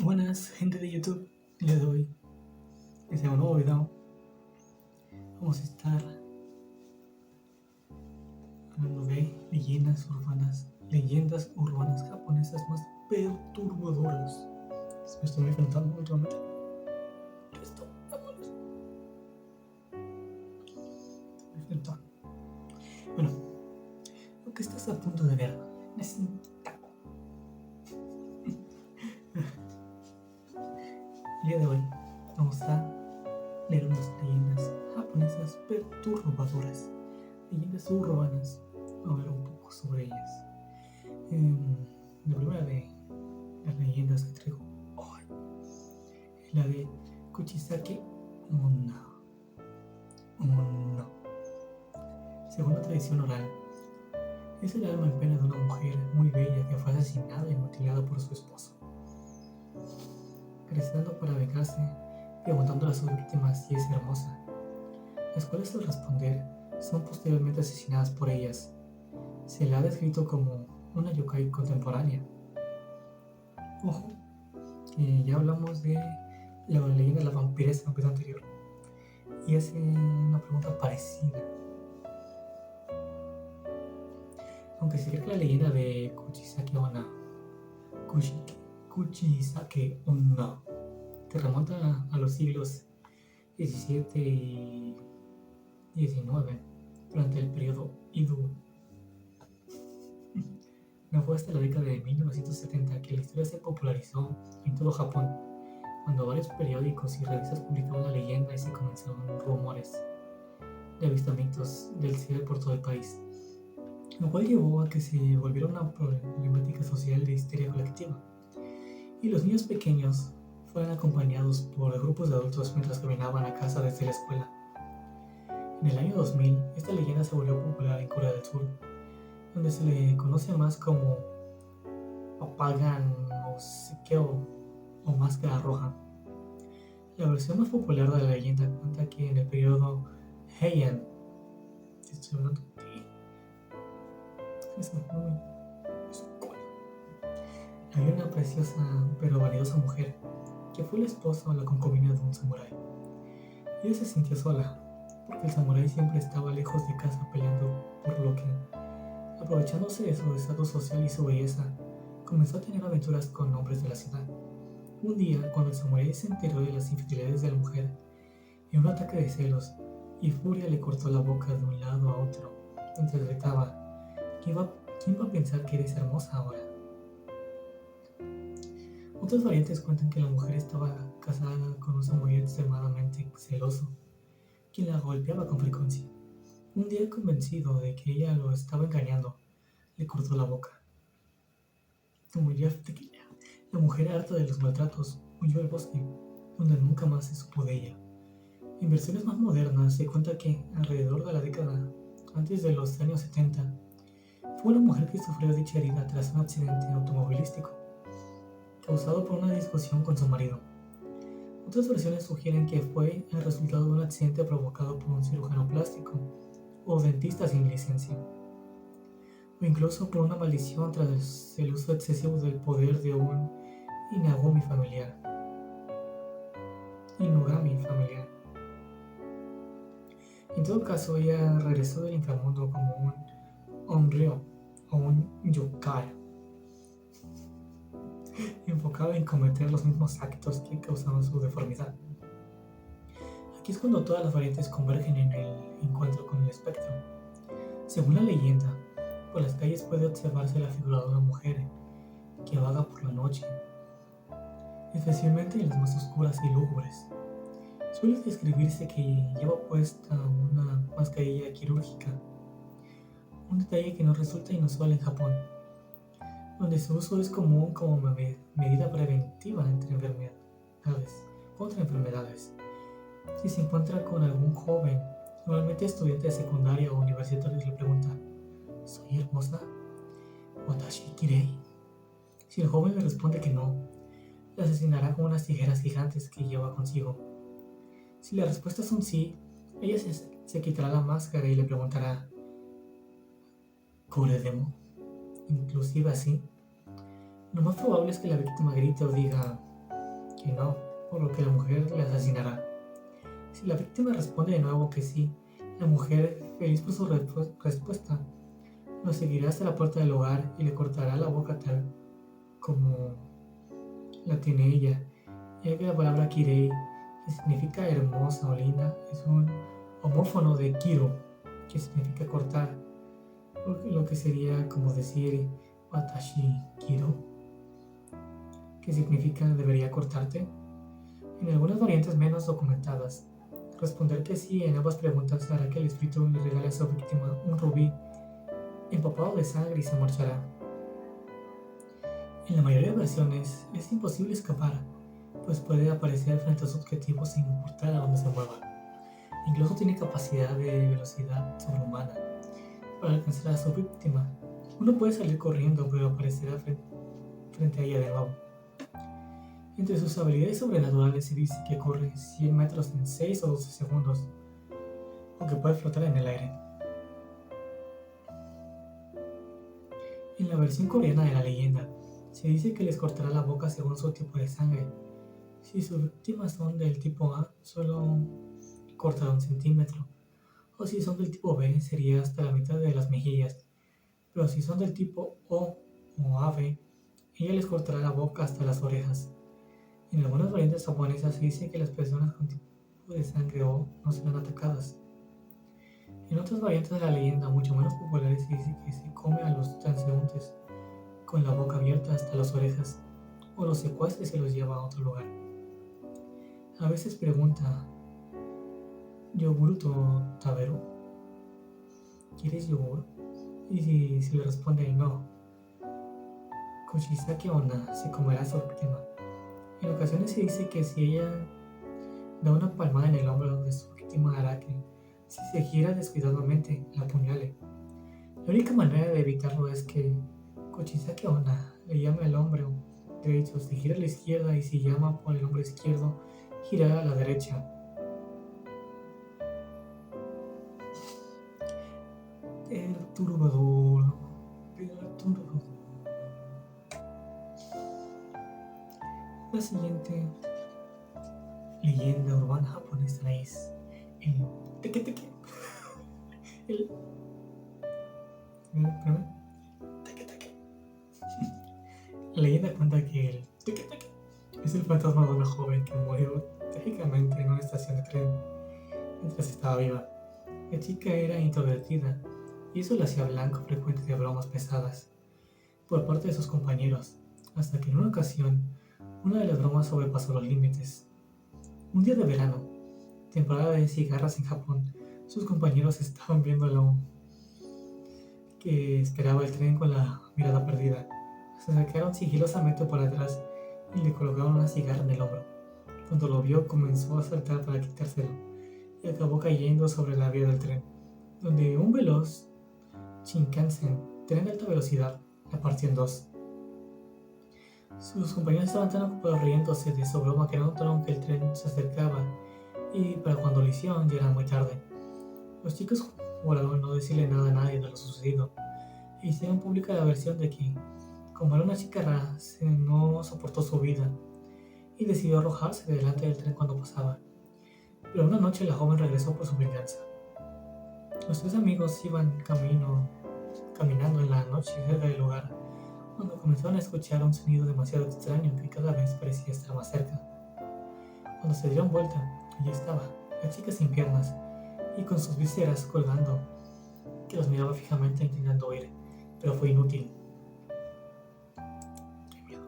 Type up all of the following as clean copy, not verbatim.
Buenas, gente de YouTube. El día de hoy les hago un nuevo video. Vamos a estar hablando de leyendas urbanas japonesas más perturbadoras. Me estoy enfrentando últimamente. Esto, vámonos. Me enfrento. Bueno, lo que estás a punto de ver es un taco. El día de hoy vamos a leer unas leyendas japonesas perturbadoras, leyendas urbanas. Vamos a ver un poco sobre ellas. La primera de las leyendas que traigo hoy es la de Kuchisake Onna. Según la tradición oral, es el alma en pena de una mujer muy bella que fue asesinada y mutilada por su esposo. Gritando para vengarse, preguntando a sus víctimas si es hermosa, las cuales al responder son posteriormente asesinadas por ellas. Se la ha descrito como una yokai contemporánea. Ojo, que ya hablamos de la leyenda de la vampiresa en el video anterior y hace una pregunta parecida. Aunque se cree que la leyenda de Kuchisake Onna que remonta a los siglos XVII y XIX, durante el periodo Edo. No fue hasta la década de 1970 que la historia se popularizó en todo Japón, cuando varios periódicos y revistas publicaban la leyenda y se comenzaron rumores de avistamientos del cielo por todo el país, lo cual llevó a que se volviera una problemática social de histeria colectiva, y los niños pequeños fueron acompañados por grupos de adultos mientras caminaban a casa desde la escuela. En el año 2000, esta leyenda se volvió popular en Corea del Sur, donde se le conoce más como Papagan o Sekeo o Máscara Roja. La versión más popular de la leyenda cuenta que en el periodo Heian, estoy hablando había una preciosa pero vanidosa mujer que fue la esposa o la concubina de un samurái. Ella se sintió sola, porque el samurái siempre estaba lejos de casa peleando, por lo que, aprovechándose de su estatus social y su belleza, comenzó a tener aventuras con hombres de la ciudad. Un día, cuando el samurái se enteró de las infidelidades de la mujer, en un ataque de celos y furia le cortó la boca de un lado a otro, mientras gritaba: ¿Quién va a pensar que eres hermosa ahora? Otras variantes cuentan que la mujer estaba casada con un samurái extremadamente celoso, quien la golpeaba con frecuencia. Un día, convencido de que ella lo estaba engañando, le cortó la boca. La mujer, harta de los maltratos, huyó al bosque, donde nunca más se supo de ella. En versiones más modernas se cuenta que, alrededor de la década antes de los años 70, fue una mujer que sufrió dicha herida tras un accidente automovilístico, causado por una discusión con su marido. Otras versiones sugieren que fue el resultado de un accidente provocado por un cirujano plástico o dentista sin licencia, o incluso por una maldición tras el uso excesivo del poder de un inugami familiar. En todo caso, ella regresó del inframundo como un onryo o un yokai, enfocado en cometer los mismos actos que causaban su deformidad. Aquí es cuando todas las variantes convergen en el encuentro con el espectro. Según la leyenda, por las calles puede observarse la figura de una mujer que vaga por la noche, especialmente en las más oscuras y lúgubres. Suele describirse que lleva puesta una mascarilla quirúrgica, un detalle que no resulta inusual en Japón, donde su uso es común como medida preventiva contra enfermedades. Si se encuentra con algún joven, normalmente estudiante de secundaria o universitario, y le pregunta: ¿soy hermosa? ¿Watashi kirei? Si el joven le responde que no, le asesinará con unas tijeras gigantes que lleva consigo. Si la respuesta es un sí, ella se quitará la máscara y le preguntará: ¿Koredemo? Inclusive así, lo más probable es que la víctima grite o diga: que no, por lo que la mujer le asesinará. Si la víctima responde de nuevo que sí, la mujer, feliz por su respuesta, lo seguirá hasta la puerta del hogar y le cortará la boca tal como la tiene ella, ya que la palabra kirei, que significa hermosa o linda, es un homófono de kiro, que significa cortar, lo que sería como decir watashi kiro, que significa debería cortarte. En algunas variantes menos documentadas, responder que sí en ambas preguntas hará que el espíritu le regale a su víctima un rubí empapado de sangre y se marchará. En la mayoría de versiones es imposible escapar, pues puede aparecer frente a su objetivo sin importar a dónde se mueva. Incluso tiene capacidad de velocidad sobrehumana para alcanzar a su víctima. Uno puede salir corriendo, pero aparecerá frente a ella de nuevo. Entre sus habilidades sobrenaturales se dice que corre 100 metros en 6 o 12 segundos, o que puede flotar en el aire. En la versión coreana de la leyenda, se dice que les cortará la boca según su tipo de sangre. Si sus víctimas son del tipo A, solo cortará 1 centímetro, o si son del tipo B, sería hasta la mitad de las mejillas, pero si son del tipo O o AB, ella les cortará la boca hasta las orejas. En algunas variantes japonesas se dice que las personas con tipo de sangre O no serán atacadas. En otras variantes de la leyenda, mucho menos populares, se dice que se come a los transeúntes con la boca abierta hasta las orejas, o los secuestra y se los lleva a otro lugar. A veces pregunta, ¿Yoguruto Taberu? ¿Quieres yogur? Y si le responde no, Koshisake Onna se comerá a su víctima. En ocasiones se dice que si ella da una palmada en el hombro de su víctima hará que, si se gira descuidadamente, la apuñale. La única manera de evitarlo es que Koshisake Onna le llame al hombro derecho, se gira a la izquierda, y si llama por el hombro izquierdo, gira a la derecha. Perturbador. La siguiente leyenda urbana japonesa es el teke-teke. El teke-teke. La leyenda cuenta que el teke-teke es el fantasma de una joven que murió trágicamente en una estación de tren mientras estaba viva. La chica era introvertida y eso la hacía blanco frecuente de bromas pesadas por parte de sus compañeros, hasta que en una ocasión una de las bromas sobrepasó los límites. Un día de verano, temporada de cigarras en Japón, sus compañeros estaban viéndolo que esperaba el tren con la mirada perdida. Se acercaron sigilosamente por atrás y le colocaron una cigarra en el hombro. Cuando lo vio, comenzó a saltar para quitárselo y acabó cayendo sobre la vía del tren, donde un veloz Shinkansen, tren de alta velocidad, la partió en dos. Sus compañeros estaban tan ocupados riéndose de su broma que no notaron que el tren se acercaba, y para cuando lo hicieron ya era muy tarde. Los chicos juraron no decirle nada a nadie de lo sucedido, e hicieron pública la versión de que, como era una chica rara, no soportó su vida, y decidió arrojarse de delante del tren cuando pasaba. Pero una noche la joven regresó por su venganza. Los tres amigos iban caminando en la noche cerca del lugar, cuando comenzaron a escuchar un sonido demasiado extraño que cada vez parecía estar más cerca. Cuando se dieron vuelta, allí estaba, la chica sin piernas y con sus vísceras colgando, que los miraba fijamente intentando huir, pero fue inútil. ¡Qué miedo!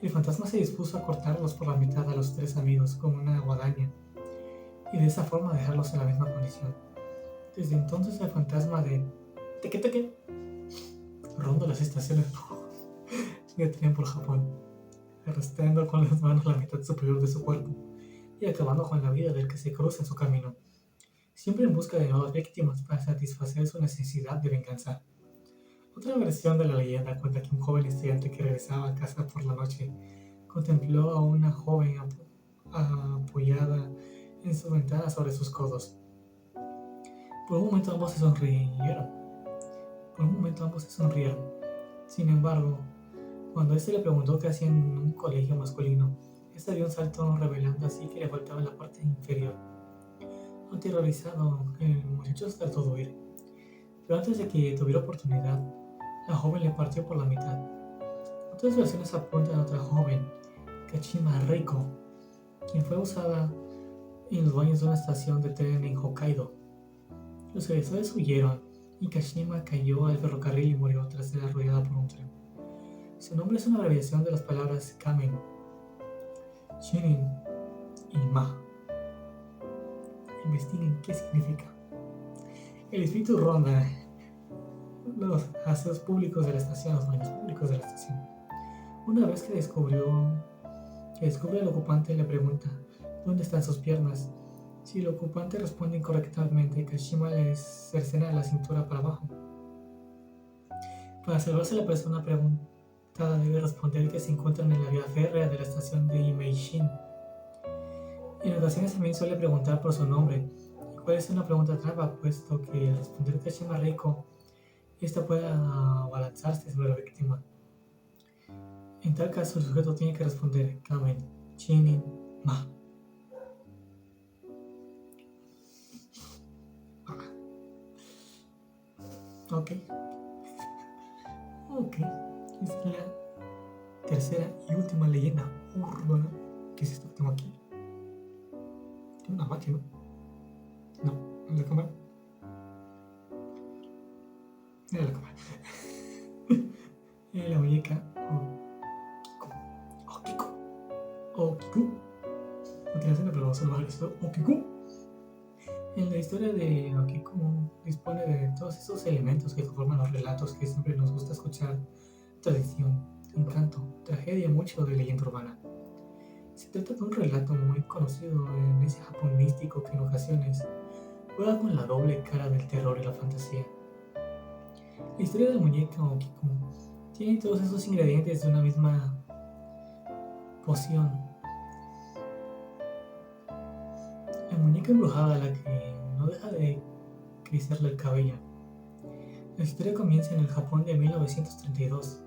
El fantasma se dispuso a cortarlos por la mitad a los tres amigos con una guadaña, y de esa forma dejarlos en la misma condición. Desde entonces el fantasma de teke-teke ronda las estaciones de tren por Japón, arrastrando con las manos la mitad superior de su cuerpo y acabando con la vida del que se cruza en su camino, siempre en busca de nuevas víctimas para satisfacer su necesidad de venganza. Otra versión de la leyenda cuenta que un joven estudiante que regresaba a casa por la noche contempló a una joven apoyada en su ventana sobre sus codos. Por un momento ambos se sonrieron. Sin embargo, cuando éste le preguntó qué hacía en un colegio masculino, ésta dio un salto revelando así que le faltaba la parte inferior. Aterrorizado, el muchacho trató de huir, pero antes de que tuviera oportunidad, la joven le partió por la mitad. Otras versiones apuntan a otra joven, Kashima Reiko, quien fue usada en los baños de una estación de tren en Hokkaido. Los agresores huyeron y Kashima cayó al ferrocarril y murió tras ser arrollada por un tren. Su nombre es una abreviación de las palabras Kamen, Shinin y Ma. Investiguen qué significa. El espíritu ronda los aseos públicos de la estación, los baños públicos de la estación. Una vez que descubre al ocupante, le pregunta dónde están sus piernas. Si el ocupante responde incorrectamente, Kashima le cercena la cintura para abajo. Para salvarse, la persona preguntada debe responder que se encuentran en la vía férrea de la estación de Imeishin. En ocasiones también suele preguntar por su nombre, y puede ser una pregunta trampa, puesto que al responder Kashima Reiko, esta puede abalanzarse sobre la víctima. En tal caso, el sujeto tiene que responder Kamen, Shinin, Ma. Ok. Esta es la tercera y última leyenda urbana. ¿Qué es esto que tengo aquí? Tengo una máquina. No, es la cámara. Era la cámara. La muñeca Okiku. No tiene acento, pero vamos a llamar esto Okiku. En la historia de Okiku dispone de todos esos elementos que conforman los relatos que siempre nos gusta escuchar: tradición, encanto, tragedia, mucho de leyenda urbana. Se trata de un relato muy conocido en ese Japón místico que en ocasiones juega con la doble cara del terror y la fantasía. La historia de la muñeca Okiku tiene todos esos ingredientes de una misma poción. La muñeca embrujada a la que no deja de crecerle el cabello. La historia comienza en el Japón de 1932.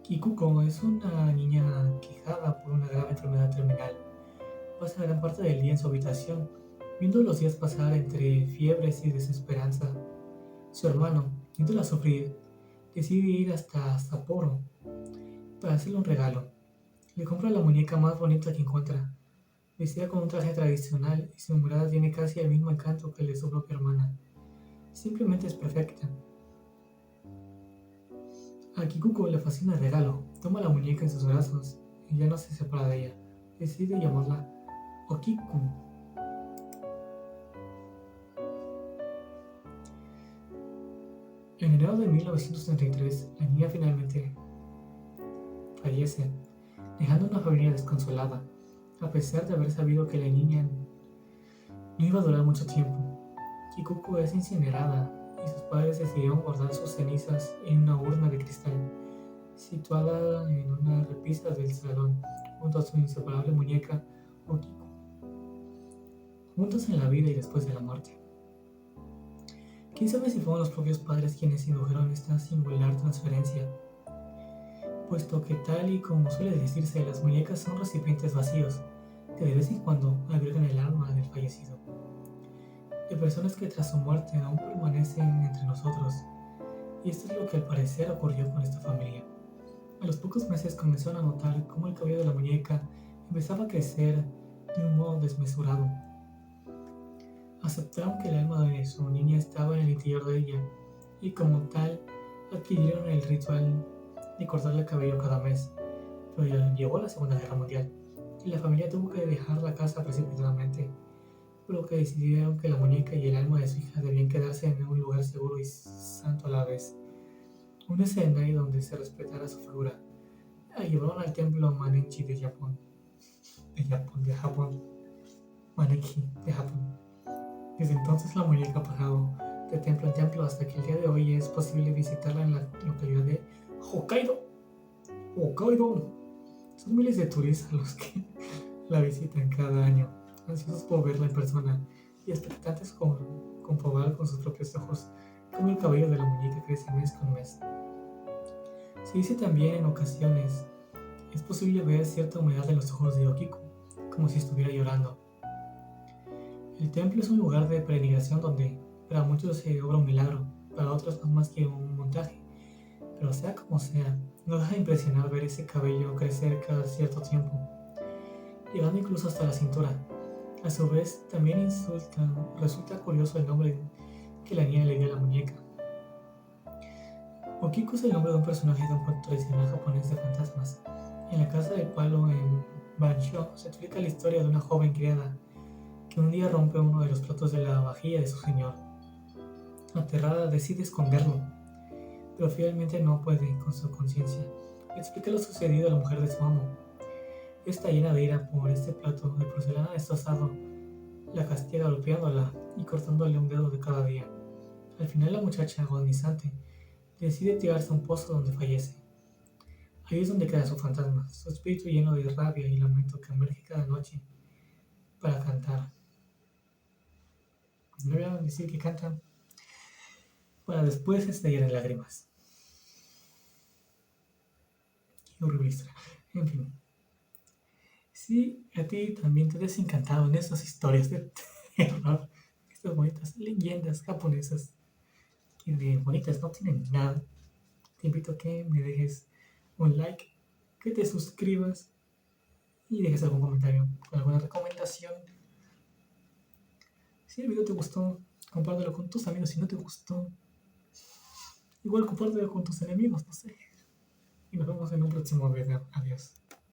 Kikuko es una niña aquejada por una grave enfermedad terminal. Pasa gran parte del día en su habitación, viendo los días pasar entre fiebres y desesperanza. Su hermano, viéndola sufrir, decide ir hasta Sapporo para hacerle un regalo. Le compra la muñeca más bonita que encuentra, vestida con un traje tradicional, y su mirada tiene casi el mismo encanto que el de su propia hermana. Simplemente es perfecta. A Kikuko le fascina el regalo, toma la muñeca en sus brazos y ya no se separa de ella. Decide llamarla Okiku. En enero de 1933, la niña finalmente fallece, dejando una familia desconsolada, a pesar de haber sabido que la niña no iba a durar mucho tiempo. Kikuko es incinerada y sus padres decidieron guardar sus cenizas en una urna de cristal situada en una repisa del salón, junto a su inseparable muñeca Okiku, juntos en la vida y después de la muerte. ¿Quién sabe si fueron los propios padres quienes indujeron esta singular transferencia? Puesto que, tal y como suele decirse, las muñecas son recipientes vacíos que de vez en cuando albergan el alma del fallecido, de personas que tras su muerte aún permanecen entre nosotros. Y esto es lo que al parecer ocurrió con esta familia. A los pocos meses comenzaron a notar cómo el cabello de la muñeca empezaba a crecer de un modo desmesurado. Aceptaron que el alma de su niña estaba en el interior de ella, y como tal adquirieron el ritual de cortarle el cabello cada mes. Pero ya llegó la Segunda Guerra Mundial y la familia tuvo que dejar la casa precipitadamente, por lo que decidieron que la muñeca y el alma de su hija debían quedarse en un lugar seguro y santo a la vez, un escenario donde se respetara su figura. La llevaron al templo Manenji de Japón. Manenji de Japón. Desde entonces la muñeca ha pasado de templo en templo hasta que el día de hoy es posible visitarla en la localidad de Hokkaido. Son miles de turistas los que la visitan cada año, ansiosos por verla en persona y expectantes con comprobar con sus propios ojos cómo el cabello de la muñeca crece mes con mes. Se dice también en ocasiones, es posible ver cierta humedad en los ojos de Okiku, como si estuviera llorando. El templo es un lugar de peregrinación donde para muchos se obra un milagro, para otros no es más que un montaje. Pero sea como sea, no deja de impresionar ver ese cabello crecer cada cierto tiempo, llegando incluso hasta la cintura. A su vez, también resulta curioso el nombre que la niña le dio a la muñeca. Okiku es el nombre de un personaje de un cuento tradicional japonés de fantasmas. En la casa del palo en Banshō se explica la historia de una joven criada que un día rompe uno de los platos de la vajilla de su señor. Aterrada, decide esconderlo, pero finalmente no puede con su conciencia. Explica lo sucedido a la mujer de su amo. Esta, llena de ira por este plato de porcelana destrozado, la castiga golpeándola y cortándole un dedo de cada día. Al final, la muchacha, agonizante, decide tirarse a un pozo donde fallece. Ahí es donde queda su fantasma, su espíritu lleno de rabia y lamento que emerge cada noche para cantar. No voy a decir que cantan para después estallar en lágrimas. Qué horrible historia. En fin. Si a ti también te has encantado en estas historias de terror, estas bonitas leyendas japonesas, que de bonitas no tienen nada, te invito a que me dejes un like, que te suscribas y dejes algún comentario con alguna recomendación. Si el video te gustó, compártelo con tus amigos. Si no te gustó, igual compártelo con tus enemigos, no sé. Y nos vemos en un próximo video. Adiós.